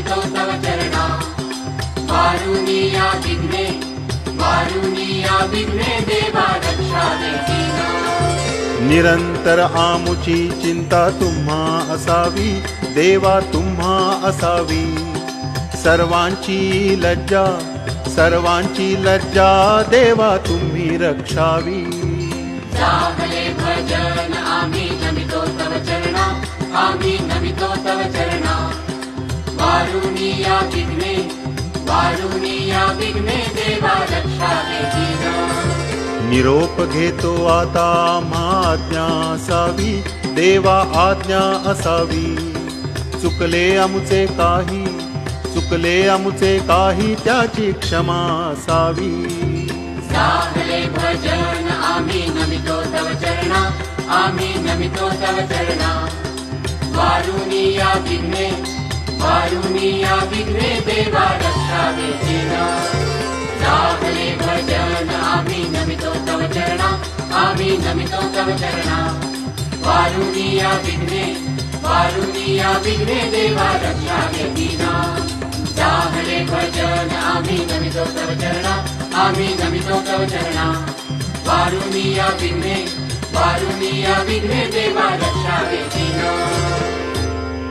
नमितो तव चरणा वारुणीया विघ्ने देवा रक्षावे दीना निरंतर आमुची चिंता तुम्हा असावी देवा तुम्हा असावी सर्वांची लज्जा देवा तुम्ही रक्षावी जाहले भजन आम्ही नमितो तव चरणा आम्ही नमितो तव चरणा वारुणीया विघ्ने देवा रक्षावे दीना निरोप घेतो आता आज्ञा असावी देवा आज्ञा असावी चुकले आमुचे काही त्याची क्षमा असावी जाहले भजन आम्ही नमितो तव चरणा आम्ही नमितो तव चरणा वारुणीया विघ्ने देवा रक्षावे दीना जाहले भजन आम्ही नमितो तव चरणा आम्ही नमितो तव चरणा वारुणीया विघ्ने देवा रक्षावे दीना जाहले भजन आम्ही नमितो तव चरणा आम्ही नमितो तव चरणा वारुणीया विघ्ने देवा रक्षावे दीना